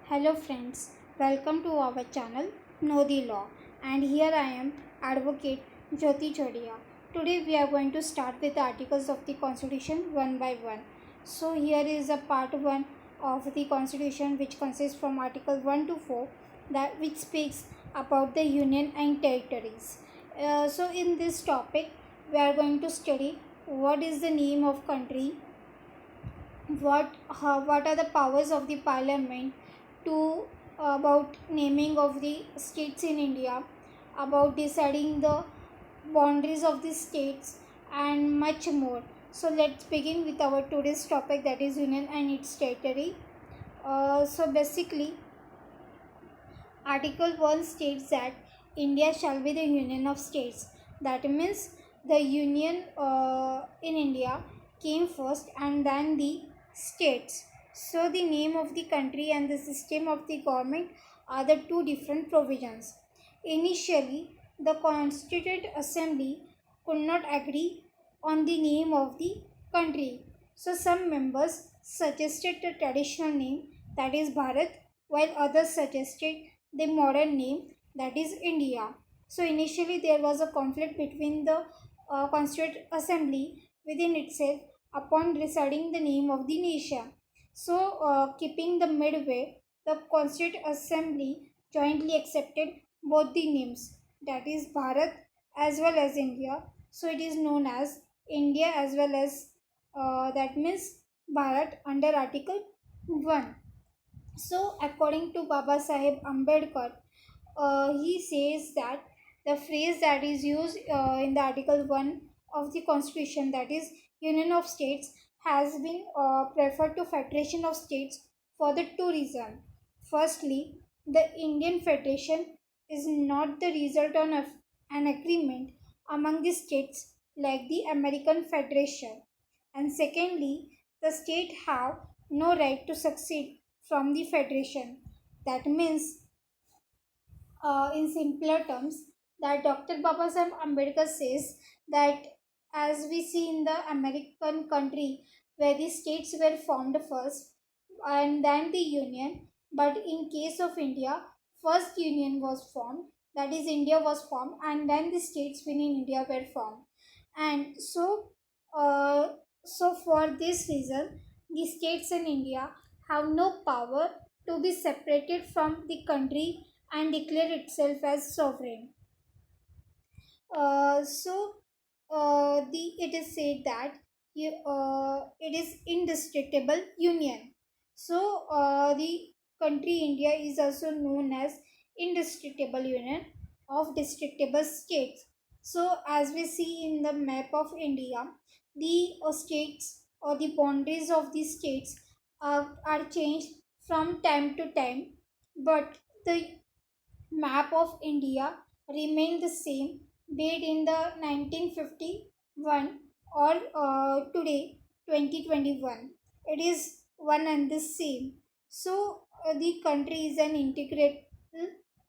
Hello friends, welcome to our channel Know the Law, and here I am Advocate Jyoti Chodia. Today we are going to start with the articles of the Constitution one by one. So here is a part 1 of the Constitution, which consists from article 1 to 4, that which speaks about the union and territories. So in this topic we are going to study what is the name of country, what are the powers of the parliament, to about naming of the states in India, about deciding the boundaries of the states, and much more. So let's begin with our today's topic, that is union and its territory. So basically, Article 1 states that India shall be the union of states. That means the union in India came first and then the states. So the name of the country and the system of the government are the two different provisions. Initially, the Constituent Assembly could not agree on the name of the country. So some members suggested the traditional name, that is Bharat, while others suggested the modern name, that is India. So initially there was a conflict between the Constituent Assembly within itself upon deciding the name of the nation. So keeping the midway, the Constituent Assembly jointly accepted both the names, that is Bharat as well as India. So it is known as India as well as that means Bharat under Article 1. So, according to Baba Saheb Ambedkar, he says that the phrase that is used in the Article 1 of the Constitution, that is Union of States, has been preferred to Federation of States for the two reasons. Firstly, the Indian Federation is not the result of an agreement among the states like the American Federation. And secondly, the state have no right to succeed from the federation. That means, in simpler terms, that Dr. Babasaheb Ambedkar says that as we see in the American country where the states were formed first and then the union, but in case of India, first union was formed, that is India was formed, and then the states within India were formed. And uh, so for this reason, the states in India have no power to be separated from the country and declare itself as sovereign. It is said that it is indestructible union. So the country India is also known as indestructible union of destructible states. So as we see in the map of India, the states or the boundaries of the states are changed from time to time, but the map of India remained the same, be it in the 1951 or today 2021. It is one and the same. So the country is an integrated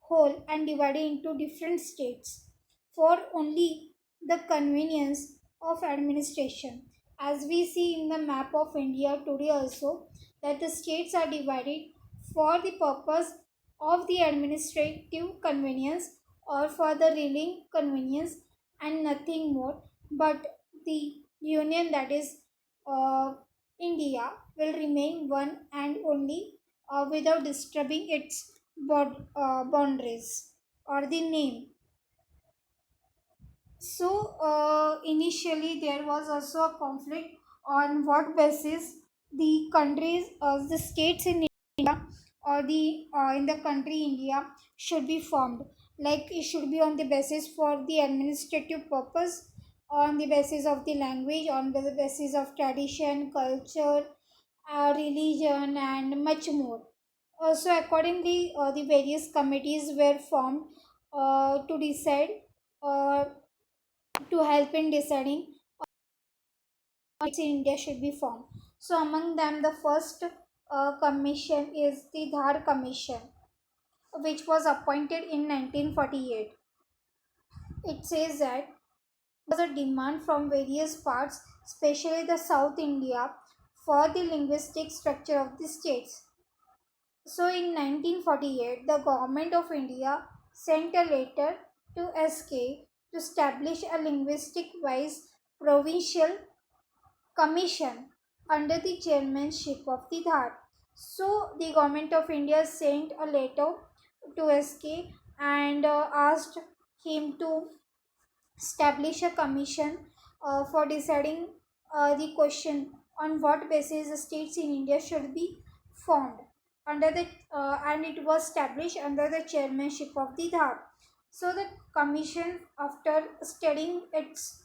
whole and divided into different states for only the convenience of administration. As we see in the map of India today also, that the states are divided for the purpose of the administrative convenience or for the ruling convenience and nothing more, but the union, that is uh, India, will remain one and only without disturbing its boundaries or the name. So initially there was also a conflict on what basis the countries, the states in India or the in the country India should be formed. Like it should be on the basis for the administrative purpose, on the basis of the language, on the basis of tradition, culture, religion, and much more. So accordingly, the various committees were formed to decide. Uh, to help in deciding which in India should be formed. So among them, the first commission is the Dhar Commission, which was appointed in 1948. It says that there was a demand from various parts, especially the South India, for the linguistic structure of the states. So in 1948, the government of India sent a letter to SK to establish a linguistic-wise provincial commission under the chairmanship of the Dhar. So the government of India sent a letter to SK and asked him to establish a commission for deciding the question on what basis the states in India should be formed under the and it was established under the chairmanship of the Dhar. So the commission, after studying its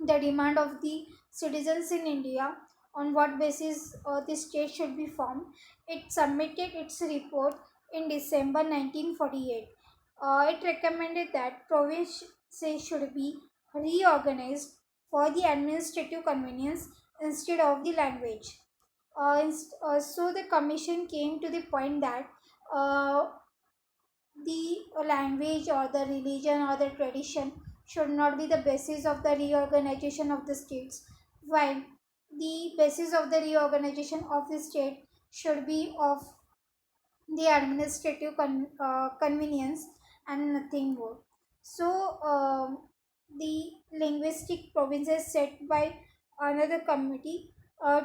the demand of the citizens in India on what basis the state should be formed, it submitted its report in December 1948. It recommended that provinces should be reorganized for the administrative convenience instead of the language. So the commission came to the point that uh, the language or the religion or the tradition should not be the basis of the reorganization of the states, while the basis of the reorganization of the state should be of the administrative convenience and nothing more. So, the linguistic provinces set by another committee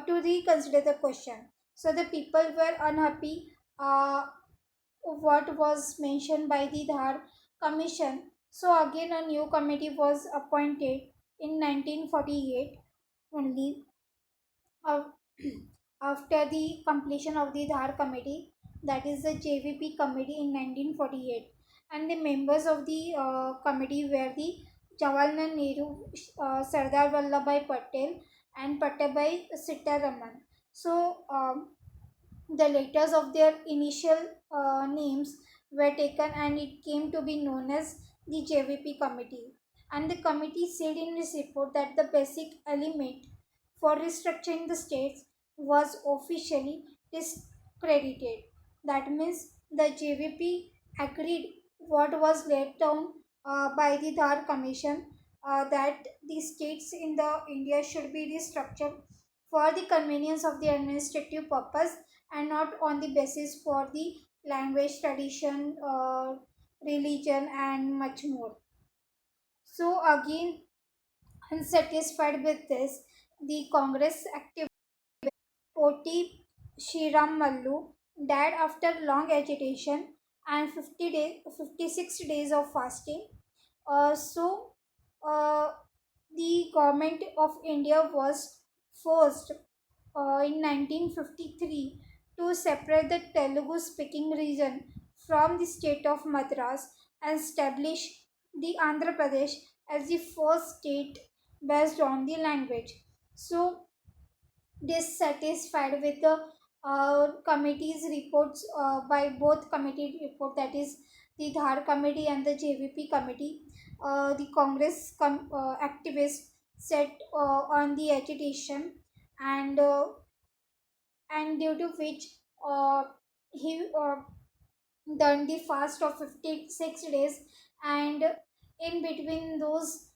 to reconsider the question. So, the people were unhappy what was mentioned by the Dhar Commission. So, again, a new committee was appointed in 1948 only uh, after the completion of the Dhar Committee, that is the JVP Committee in 1948. And the members of the committee were the Jawaharlal Nehru, Sardar Vallabhbhai Patel, and Pattabhi Sitaraman. So, the letters of their initial names were taken and it came to be known as the JVP committee. And the committee said in its report that the basic element for restructuring the states was officially discredited. That means the JVP agreed what was laid down by the Dhar Commission, that the states in the India should be restructured for the convenience of the administrative purpose and not on the basis for the language, tradition, religion, and much more. So, again, unsatisfied with this, the Congress activist O.T. Shriram Mallu died after long agitation and 56 days of fasting. So, the government of India was forced in 1953 to separate the Telugu speaking region from the state of Madras and establish the Andhra Pradesh as the first state based on the language. So, dissatisfied with the committee's reports by both committee report, that is the Dhar committee and the JVP committee, the Congress activists set on the agitation and due to which he done the fast of 56 days and in between those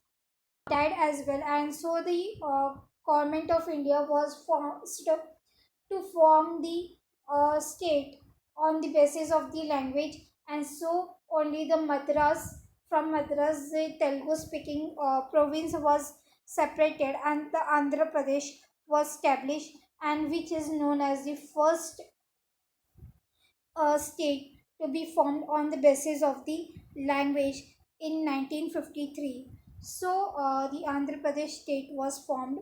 died as well. And so the government of India was forced to form the state on the basis of the language, and so only the Madras, from Madras the Telugu speaking province was separated and the Andhra Pradesh was established, and which is known as the first state to be formed on the basis of the language in 1953. So, the Andhra Pradesh state was formed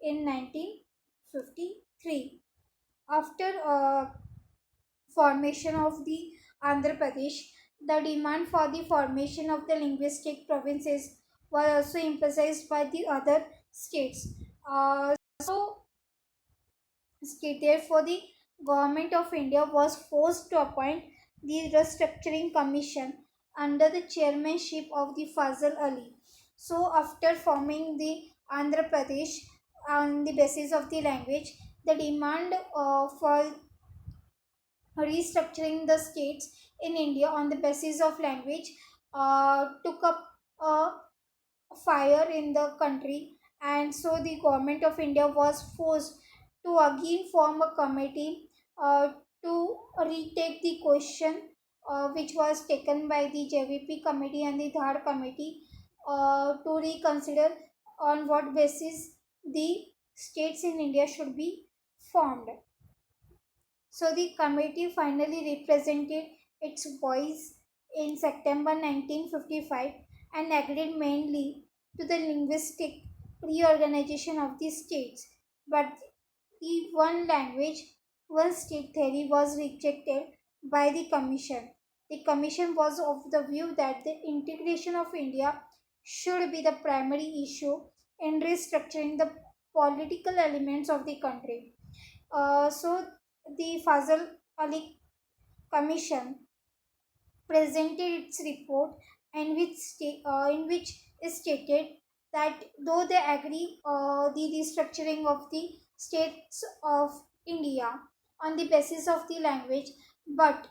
in 1953. After formation of the Andhra Pradesh, the demand for the formation of the linguistic provinces was also emphasized by the other states. So, therefore, the government of India was forced to appoint the restructuring commission under the chairmanship of the Fazal Ali. So, after forming the Andhra Pradesh on the basis of the language, the demand for restructuring the states in India on the basis of language took up a fire in the country, and so the government of India was forced to again form a committee to retake the question which was taken by the JVP committee and the Dhar committee to reconsider on what basis the states in India should be formed. So the committee finally represented its voice in September 1955 and agreed mainly to the linguistic reorganization of the states. But the one language, one state theory was rejected by the commission. The commission was of the view that the integration of India should be the primary issue in restructuring the political elements of the country. So the Fazal Ali Commission presented its report in which is stated that though they agree the restructuring of the states of India on the basis of the language, but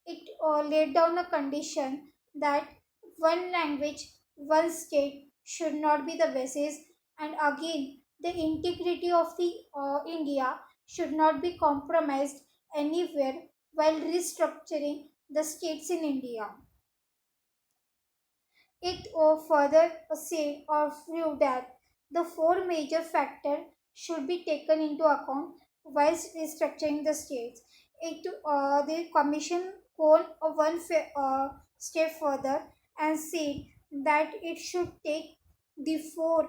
it laid down a condition that one language, one state should not be the basis, and again, the integrity of the India should not be compromised anywhere while restructuring the states in India. It further said or proved that the four major factors should be taken into account while restructuring the states. The commission gone step further and said that it should take the four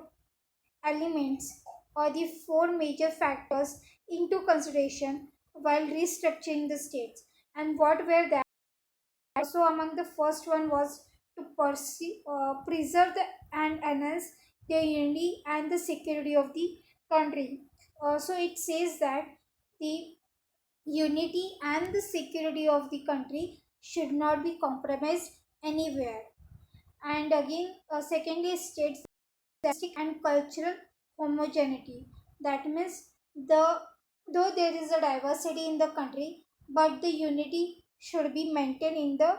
elements or the four major factors into consideration while restructuring the states. And what were that? Also, among the first one was to preserve and enhance the unity and the security of the country. So it says that the unity and the security of the country should not be compromised anywhere. And again, secondly, states linguistic and cultural homogeneity. That means the though there is a diversity in the country, but the unity should be maintained in the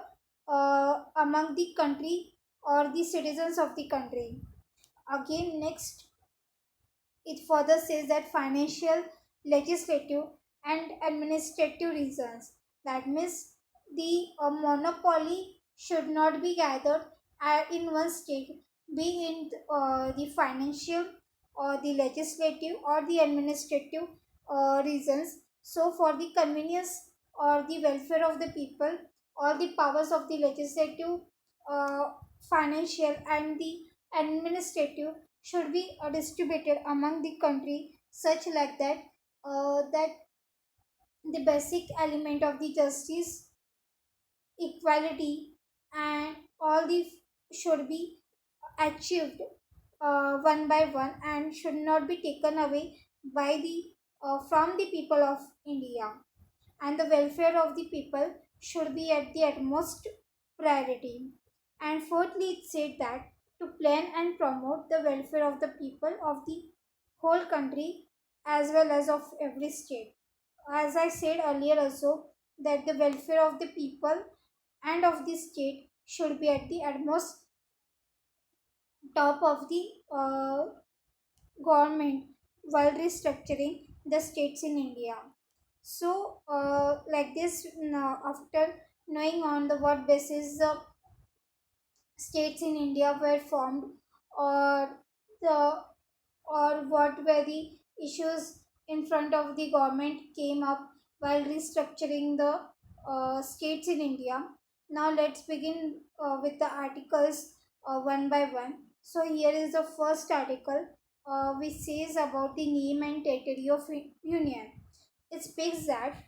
among the country or the citizens of the country. Again, next it further says that financial, legislative, and administrative reasons. That means the monopoly should not be gathered in one state, be in the financial or the legislative or the administrative reasons. So, for the convenience or the welfare of the people, all the powers of the legislative, uh, financial, and the administrative should be distributed among the country such like that that the basic element of the justice, equality, and all the should be achieved one by one and should not be taken away by the from the people of India, and the welfare of the people should be at the utmost priority. And fourthly, it said that to plan and promote the welfare of the people of the whole country as well as of every state. As I said earlier, also that the welfare of the people and of the state should be at the utmost top of the government while restructuring the states in India. So, like this, after knowing on the what basis the states in India were formed, or the or what were the issues in front of the government came up while restructuring the states in India. Now let's begin with the articles one by one. So here is the first article which says about the name and territory of union. It speaks that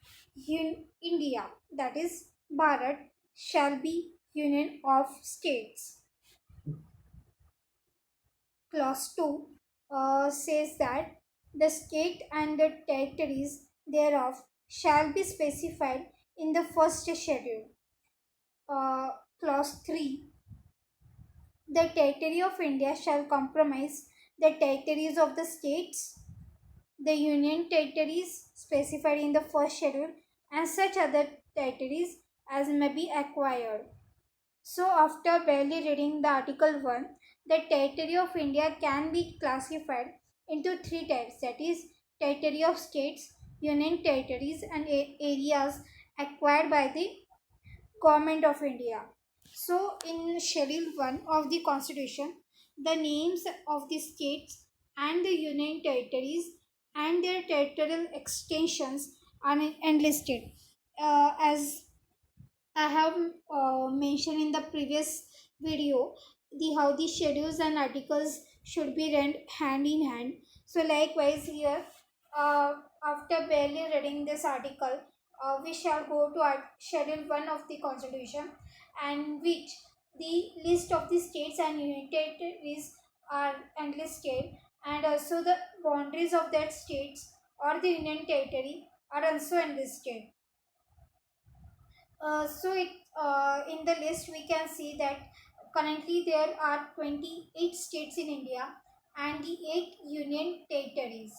India, that is Bharat, shall be union of states. Clause 2 says that the state and the territories thereof shall be specified in the first schedule. Clause 3, the territory of India shall comprise the territories of the states, the union territories specified in the first schedule, and such other territories as may be acquired. So, after barely reading the Article 1, the territory of India can be classified into three types, that is, territory of states, union territories and areas acquired by the Government of India. So, in Schedule 1 of the Constitution, the names of the states and the union territories and their territorial extensions are enlisted. As I have mentioned in the previous video, the how the schedules and articles should be read hand in hand. So likewise here, after barely reading this article, we shall go to Schedule 1 of the Constitution, and which the list of the states and union territories are enlisted, and also the boundaries of that states or the union territory are also enlisted. In the list we can see that currently there are 28 states in India and the 8 union territories.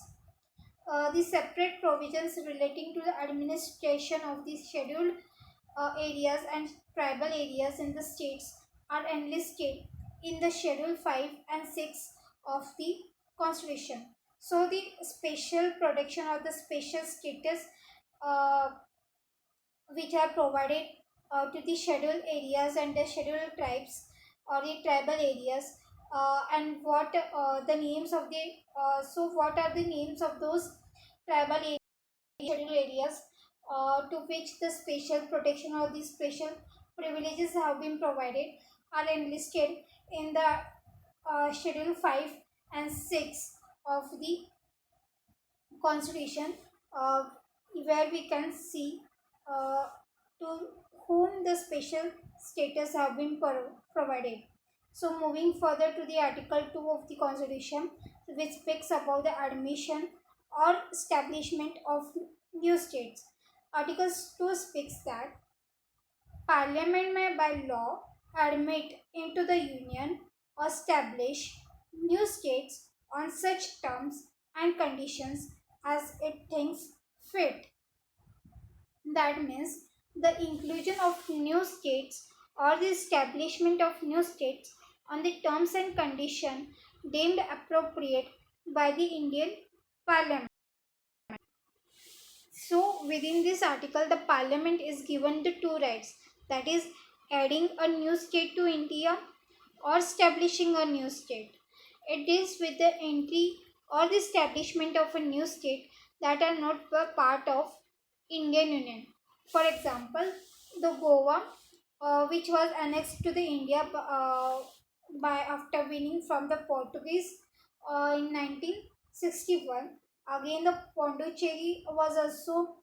The separate provisions relating to the administration of the scheduled areas and tribal areas in the states are enlisted in the Schedule 5 and 6 of the Constitution. So the special protection or the special status uh, which are provided to the scheduled areas and the scheduled tribes or the tribal areas, and what the names of the what are the names of those tribal areas, scheduled areas to which the special protection or the special privileges have been provided are enlisted in the schedule 5 and 6 of the Constitution, uh, where we can see uh, to whom the special status have been provided. So moving further to the Article 2 of the Constitution, which speaks about the admission or establishment of new states. Article 2 speaks that Parliament may by law admit into the Union or establish new states on such terms and conditions as it thinks fit. That means the inclusion of new states or the establishment of new states on the terms and condition deemed appropriate by the Indian Parliament. So, within this article, the Parliament is given the two rights, that is, adding a new state to India or establishing a new state. It is with the entry or the establishment of a new state that are not a part of Indian Union. For example, the Goa, which was annexed to the India by after winning from the Portuguese in 1961. Again, the Pondicherry was also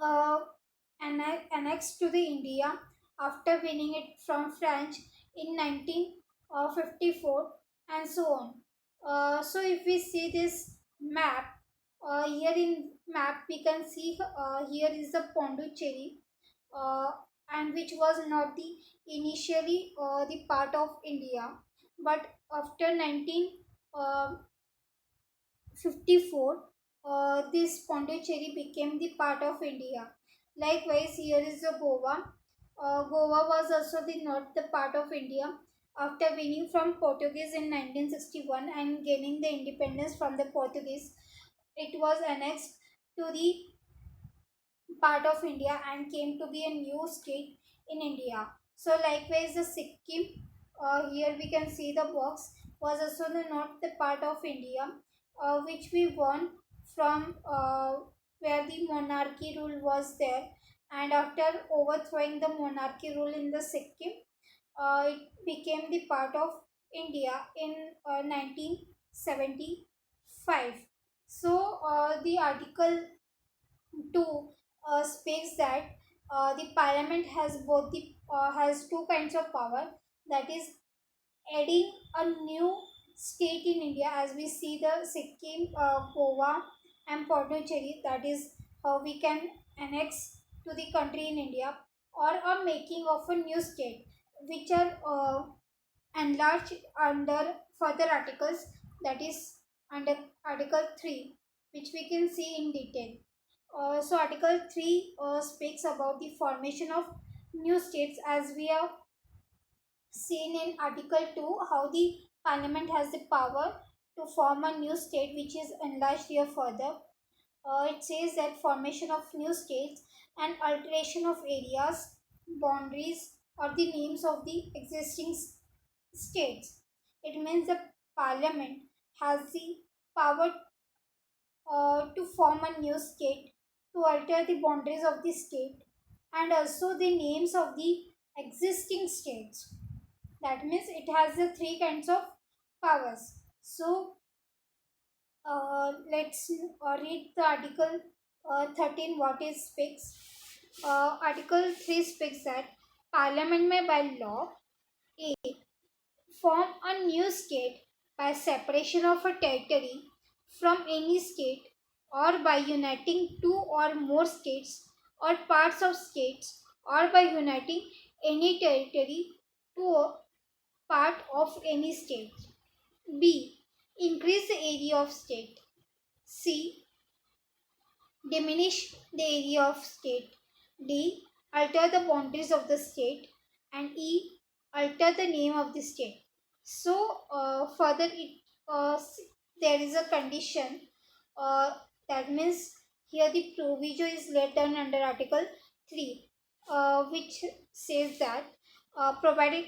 uh, annexed to the India after winning it from French in 1954, and so on. So if we see this map, here in map we can see here is the Pondicherry, uh, and which was not the initially the part of India, but after 1954, this Pondicherry became the part of India. Likewise, here is the Goa. Goa was also the not the part of India after winning from Portuguese in 1961 and gaining the independence from the Portuguese. It was annexed to the part of India and came to be a new state in India. So likewise the Sikkim, here we can see the box, was also not the part of India, which we won from where the monarchy rule was there, and after overthrowing the monarchy rule in the Sikkim, it became the part of India in 1975. So the article 2 speaks that the parliament has both the has two kinds of power, that is adding a new state in India, as we see the Sikkim, Goa and Pondicherry, that is how we can annex to the country in India, or a making of a new state, which are enlarged under further articles, that is under Article 3, which we can see in detail. So Article 3 speaks about the formation of new states, as we have seen in Article 2 how the Parliament has the power to form a new state, which is enlarged here further. It says that formation of new states and alteration of areas, boundaries, or the names of the existing states. It means the parliament has the power to form a new state, to alter the boundaries of the state, and also the names of the existing states. That means it has the three kinds of powers. So let's read the article 13 what it speaks. Article 3 speaks that Parliament may by law A. Form a new state by separation of a territory from any state or by uniting two or more states or parts of states or by uniting any territory to a part of any state. B. Increase the area of state. C. Diminish the area of state. D. Alter the boundaries of the state. And E. Alter the name of the state. So, further, there is a condition that means here the proviso is laid down under Article 3, which says that provided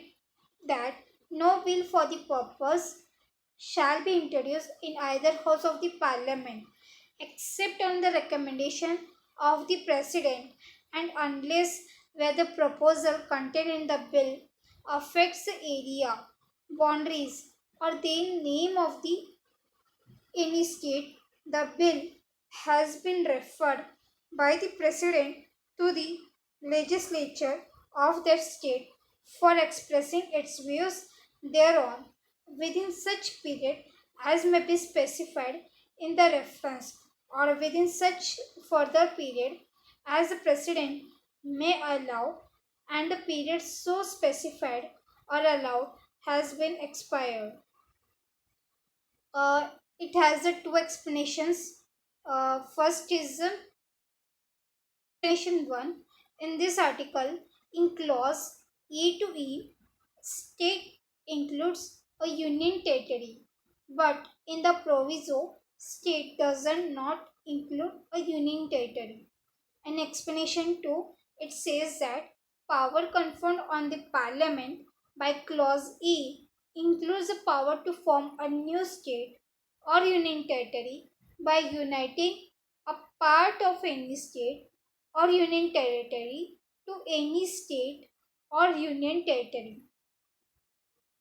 that no bill for the purpose shall be introduced in either house of the parliament except on the recommendation of the president and unless where the proposal contained in the bill affects the area, boundaries or the name of the any state, the bill has been referred by the president to the legislature of that state for expressing its views thereon within such period as may be specified in the reference or within such further period as the president may allow and the period so specified or allowed has been expired. uh, it has the two explanations. First is explanation 1. In this article, in clause A to E, state includes a union territory, but in the proviso, state doesn't not include a union territory. In explanation 2, it says that power conferred on the parliament by clause E includes the power to form a new state or union territory by uniting a part of any state or union territory to any state or union territory.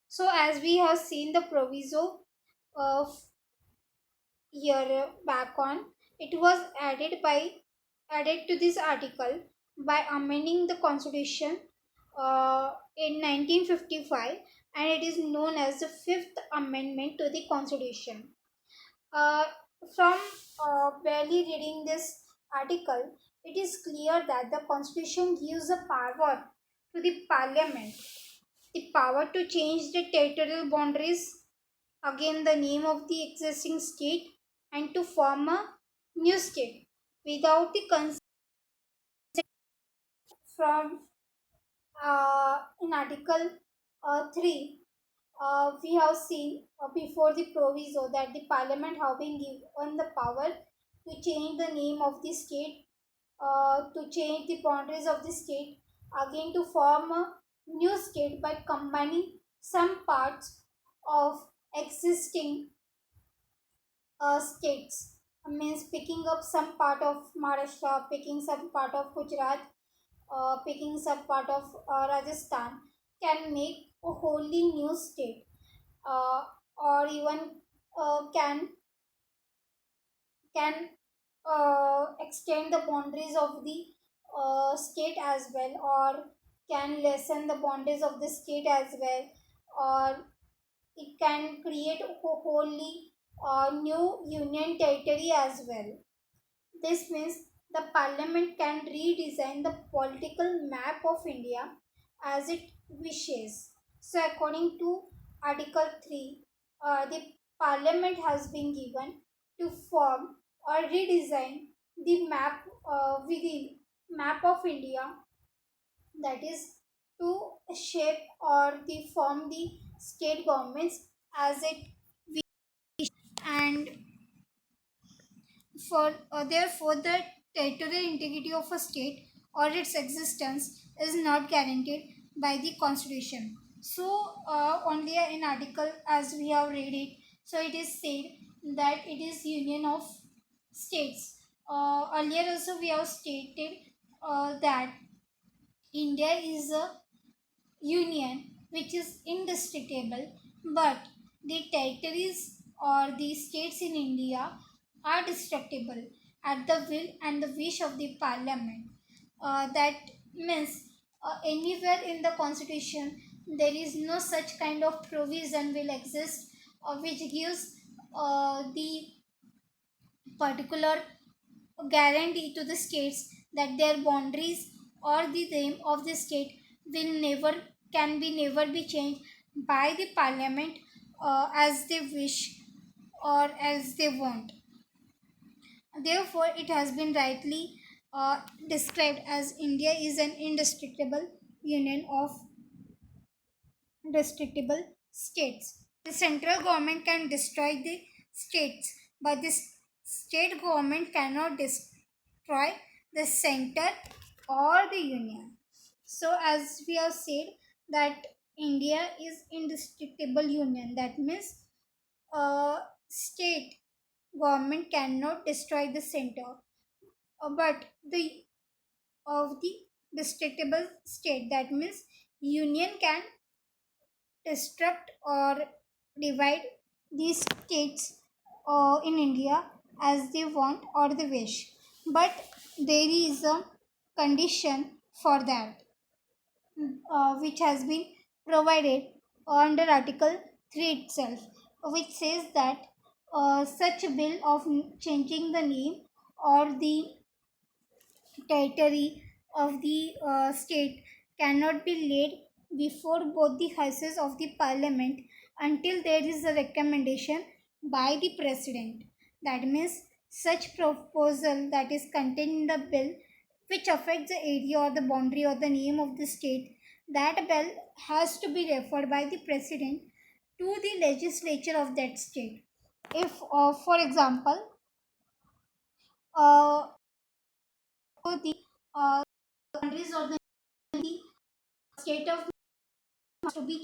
So, as we have seen the proviso of year back on, it was added to this article by amending the constitution in 1955, and it is known as the fifth amendment to the constitution. uh, from barely reading this article, it is clear that the constitution gives a power to the parliament, the power to change the territorial boundaries, again the name of the existing state, and to form a new state without the consent from in article 3. We have seen before the proviso that the parliament have been given the power to change the name of the state, to change the boundaries of the state, again to form a new state by combining some parts of existing states. Means picking up some part of Maharashtra, picking some part of Gujarat, picking some part of Rajasthan can make a wholly new state, uh, or even can extend the boundaries of the state as well, or can lessen the boundaries of the state as well, or it can create a wholly new union territory as well. This means the parliament can redesign the political map of India as it wishes. So, according to Article 3, the parliament has been given to form or redesign the map within map of India, that is to shape or the form the state governments as it wishes. And Therefore, the territorial integrity of a state or its existence is not guaranteed by the constitution. So, only in article as we have read it, so it is said that it is union of states. Earlier also we have stated that India is a union which is indestructible, but the territories or the states in India are destructible at the will and the wish of the parliament. That means anywhere in the constitution there is no such kind of provision will exist which gives the particular guarantee to the states that their boundaries or the name of the state will never can be never be changed by the parliament as they wish or as they want. Therefore, it has been rightly described as India is an indestructible union of destructible states. The central government can destroy the states, but the state government cannot destroy the center or the union. So, as we have said, that India is indestructible union. That means state government cannot destroy the center, but the of the destructible state. That means union can destruct or divide these states in India as they want or they wish. But there is a condition for that which has been provided under Article 3 itself, which says that such bill of changing the name or the territory of the state cannot be laid before both the houses of the parliament until there is a recommendation by the president. That means such proposal that is contained in the bill which affects the area or the boundary or the name of the state, that bill has to be referred by the president to the legislature of that state. If, for example, the boundaries or the state of to be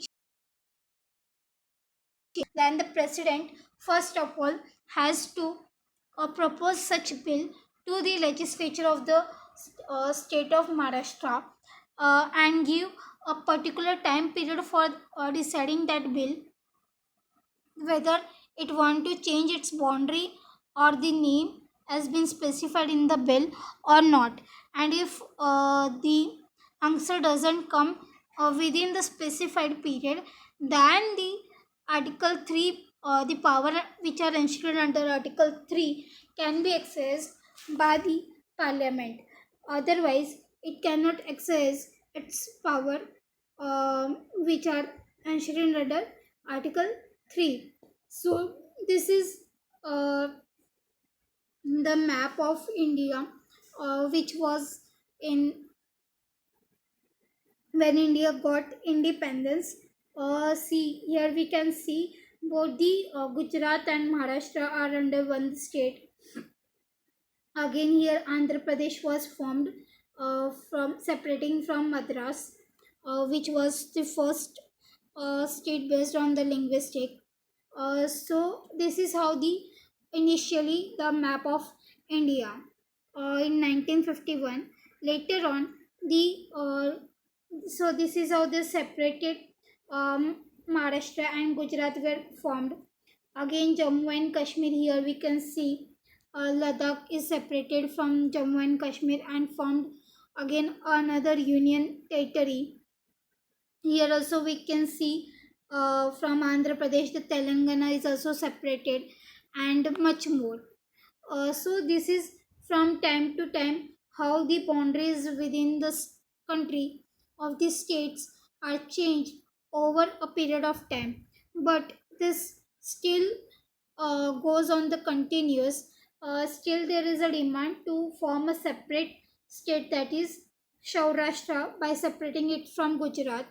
changed, then the president first of all has to propose such bill to the legislature of the state of Maharashtra and give a particular time period for deciding that bill whether it want to change its boundary or the name has been specified in the bill or not. And if the answer doesn't come within the specified period, then the article 3 the power which are enshrined under article 3 can be accessed by the parliament. Otherwise it cannot access its power which are enshrined under article 3. So this is uh, the map of India which was in when India got independence. See here we can see both the Gujarat and Maharashtra are under one state. Again here Andhra Pradesh was formed from separating from Madras, which was the first state based on the linguistic. So this is how the initially the map of India in 1951. Later on, the so this is how the separated Maharashtra and Gujarat were formed. Again, Jammu and Kashmir. Here we can see Ladakh is separated from Jammu and Kashmir and formed again another union territory. Here also we can see from Andhra Pradesh, the Telangana is also separated and much more. So this is from time to time how the boundaries within the country of the states are changed over a period of time. But this still goes on the continuous. Still there is a demand to form a separate state, that is Saurashtra, by separating it from Gujarat.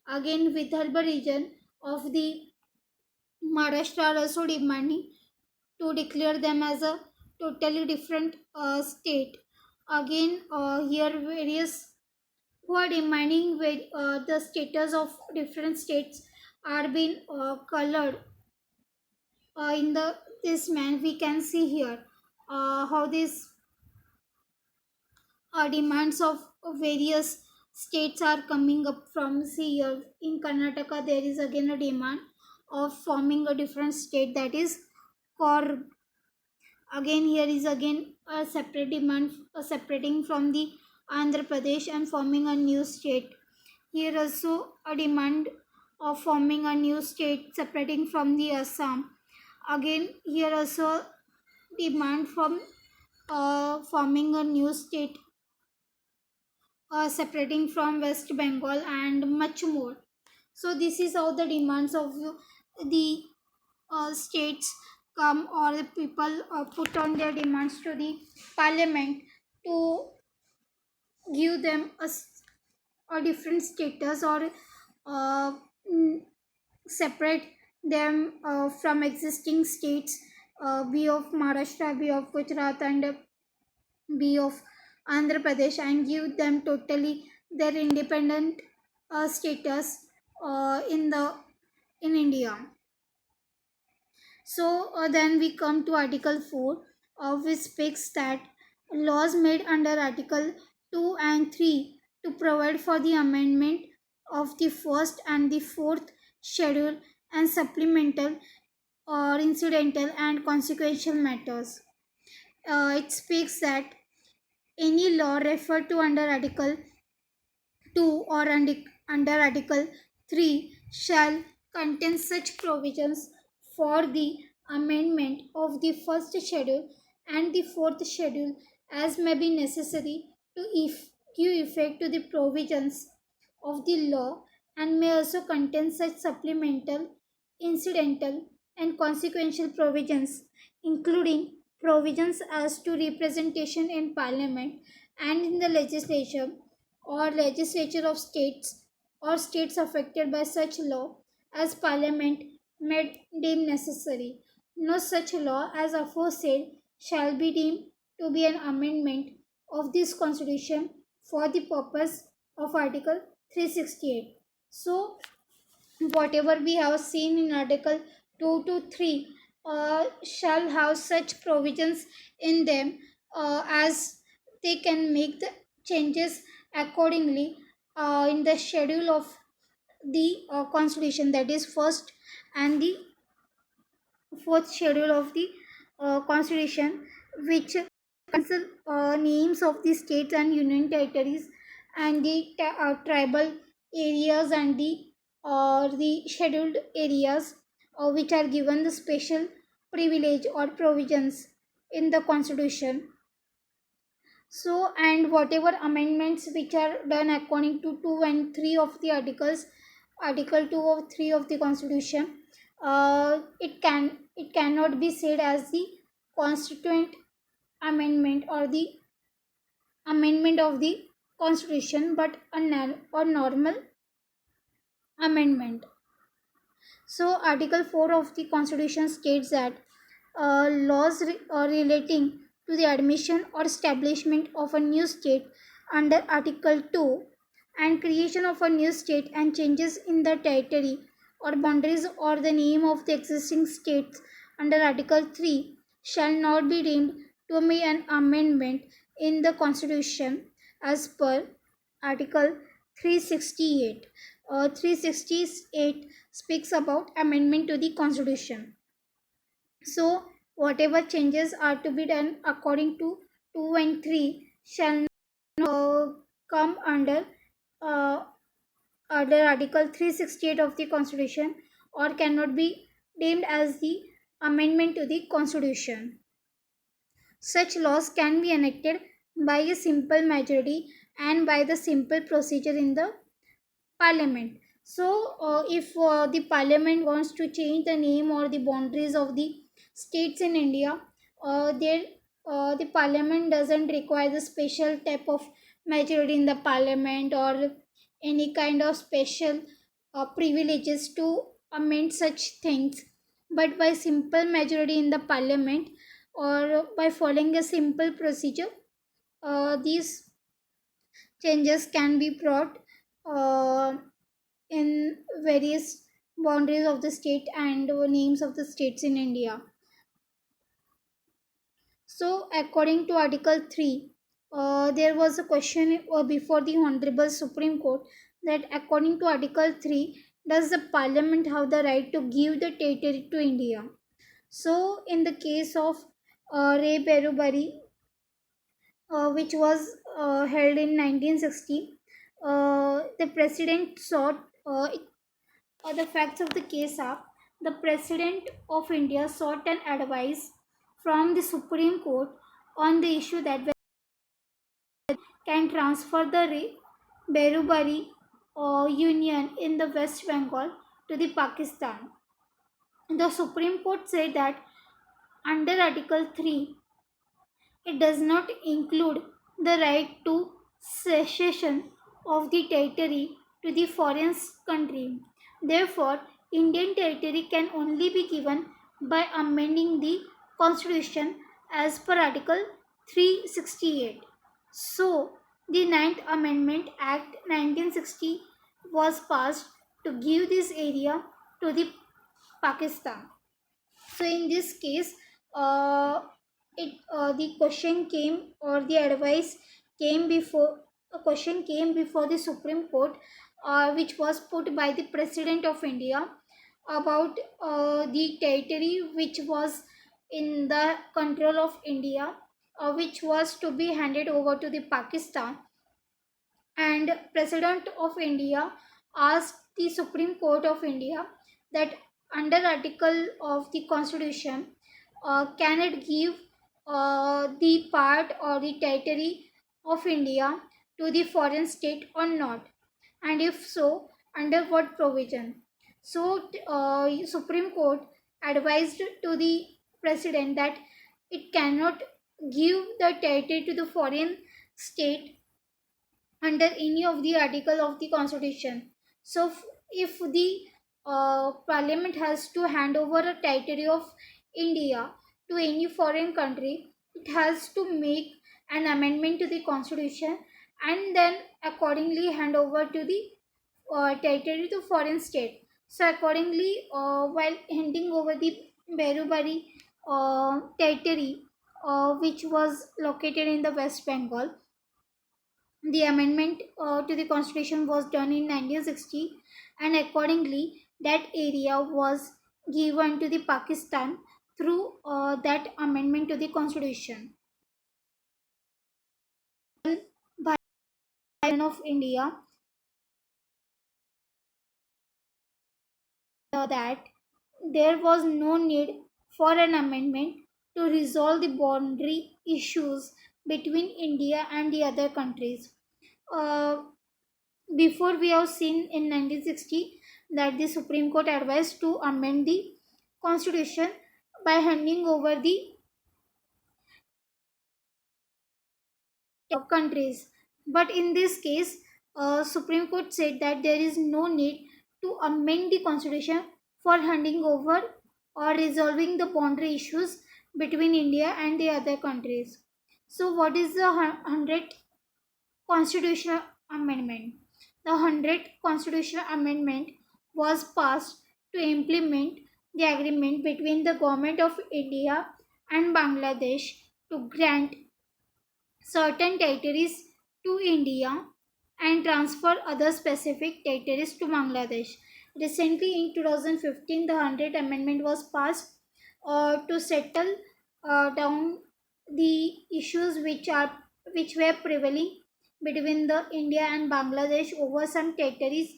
Again, Vidarbha region of the Maharashtra are also demanding to declare them as a totally different state. Again, here various who are demanding the status of different states are being colored in the this man. We can see here how these demands of various states are coming up from. See here in Karnataka there is again a demand of forming a different state, that is Kor. Again here is again a separate demand separating from the Andhra Pradesh and forming a new state. Here also a demand of forming a new state separating from the Assam. Again here also demand from forming a new state separating from West Bengal and much more. So this is how the demands of the states come, or the people put on their demands to the parliament to give them a different status, or uh, mm, separate them from existing states, be of Maharashtra, be of Gujarat, and be of Andhra Pradesh, and give them totally their independent status in the in India. So then we come to Article 4, which speaks that laws made under Article 2 and 3 to provide for the amendment of the first and the fourth schedule and supplemental or incidental and consequential matters. It speaks that any law referred to under Article 2 or under Article 3 shall contain such provisions for the amendment of the first schedule and the fourth schedule as may be necessary to give effect to the provisions of the law, and may also contain such supplemental, incidental, and consequential provisions, including provisions as to representation in Parliament and in the legislature or legislature of states or states affected by such law as Parliament may deem necessary. No such law as aforesaid shall be deemed to be an amendment of this Constitution for the purpose of Article 368. So, whatever we have seen in Article 2 to 3 shall have such provisions in them as they can make the changes accordingly in the schedule of the constitution, that is first and the fourth schedule of the constitution, which concerns names of the states and union territories and the tribal areas and the scheduled areas which are given the special privilege or provisions in the constitution. So, and whatever amendments which are done according to 2 and 3 of the articles, Article 2 of 3 of the Constitution, it cannot be said as the constituent amendment or the amendment of the Constitution, but or normal amendment. So, Article 4 of the Constitution states that relating to the admission or establishment of a new state under Article 2 and creation of a new state and changes in the territory or boundaries or the name of the existing states under Article 3 shall not be deemed to be an amendment in the Constitution as per Article 368. 368 speaks about amendment to the Constitution. So, whatever changes are to be done according to 2 and 3 shall come uh, under Article 368 of the Constitution, or cannot be deemed as the amendment to the Constitution. Such laws can be enacted by a simple majority and by the simple procedure in the Parliament. So, if the Parliament wants to change the name or the boundaries of the states in India, there the Parliament doesn't require the special type of majority in the Parliament or any kind of special privileges to amend such things. But by simple majority in the Parliament, or by following a simple procedure. These changes can be brought uh, in various boundaries of the state and names of the states in India. So, according to Article 3, there was a question before the Honorable Supreme Court that according to Article 3, does the Parliament have the right to give the territory to India? So, in the case of Ray Berubari, which was held in 1960, the president sought the facts of the case are the President of India sought an advice from the Supreme Court on the issue that can transfer the Berubari Union in the West Bengal to the Pakistan. The Supreme Court said that under Article 3, it does not include the right to secession of the territory to the foreign country. Therefore, Indian territory can only be given by amending the constitution as per Article 368. So, the Ninth Amendment Act 1960 was passed to give this area to the Pakistan. So in this case, uh, the question came or the advice came before a question came before the Supreme Court, which was put by the President of India about the territory which was in the control of India, which was to be handed over to the Pakistan. And President of India asked the Supreme Court of India that under article of the constitution, can it give the part or the territory of India to the foreign state or not, and if so, under what provision. So Supreme Court advised to the president that it cannot give the territory to the foreign state under any of the article of the constitution. So if the parliament has to hand over a territory of India to any foreign country, it has to make an amendment to the constitution and then accordingly hand over to the territory to foreign state. So accordingly, while handing over the Berubari territory, which was located in the West Bengal, the amendment to the constitution was done in 1960, and accordingly that area was given to the Pakistan through that amendment to the constitution by of India, that there was no need for an amendment to resolve the boundary issues between India and the other countries. Uh, Before, we have seen in 1960 that the Supreme Court advised to amend the constitution by handing over the countries. But in this case, Supreme Court said that there is no need to amend the constitution for handing over or resolving the boundary issues between India and the other countries. So, what is the 100th constitutional amendment? The 100th constitutional amendment was passed to implement the agreement between the government of India and Bangladesh to grant certain territories to India and transfer other specific territories to Bangladesh. Recently, in 2015, the 100th Amendment was passed to settle down the issues which were prevailing between the India and Bangladesh over some territories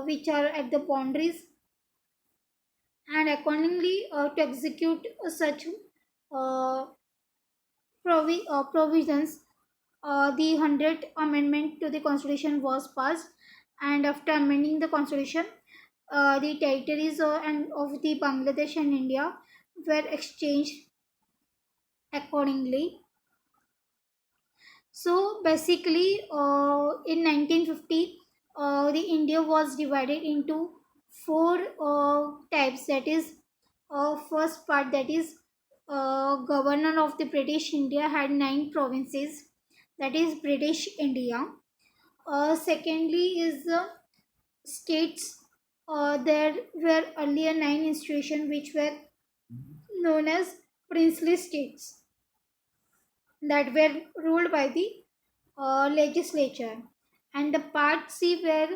which are at the boundaries, and accordingly to execute such uh, provisions, the 100th Amendment to the Constitution was passed, and after amending the Constitution, the territories and of the Bangladesh and India were exchanged accordingly. So basically, in 1950, the India was divided into four types. That is, first part, that is governor of the British India had 9 provinces, that is British India. Secondly is the states. There were earlier 9 institutions which were known as princely states that were ruled by the legislature. And the Part C were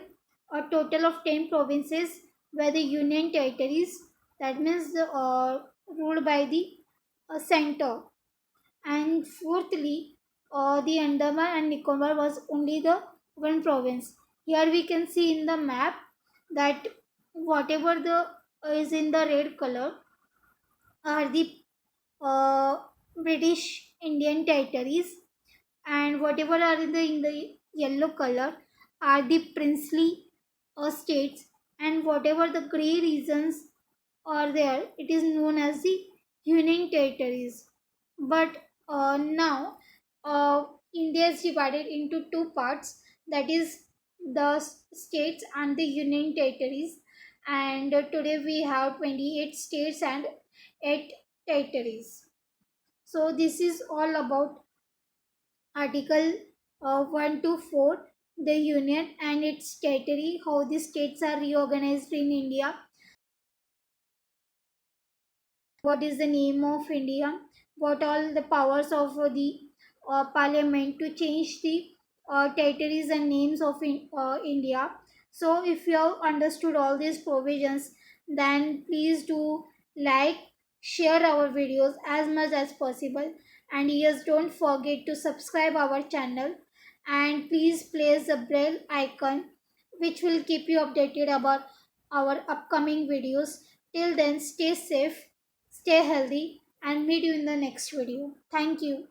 a total of 10 provinces were the union territories, that means ruled by the center. And fourthly, the Andaman and Nicobar was only the one province. Here we can see in the map that whatever the is in the red color are the uh, British Indian territories, and whatever are in the yellow color are the princely states, and whatever the gray regions are there, it is known as the union territories. But now India is divided into two parts, that is the states and the union territories. And today we have 28 states and 8 territories. So this is all about Article 1 to 4, the Union and its territory, how the states are reorganized in India, what is the name of India, what all the powers of the parliament to change the territories and names of India. So, if you have understood all these provisions, then please do like, share our videos as much as possible, and yes, don't forget to subscribe our channel, and please place the bell icon which will keep you updated about our upcoming videos. Till then, stay safe, stay healthy, and meet you in the next video. Thank you.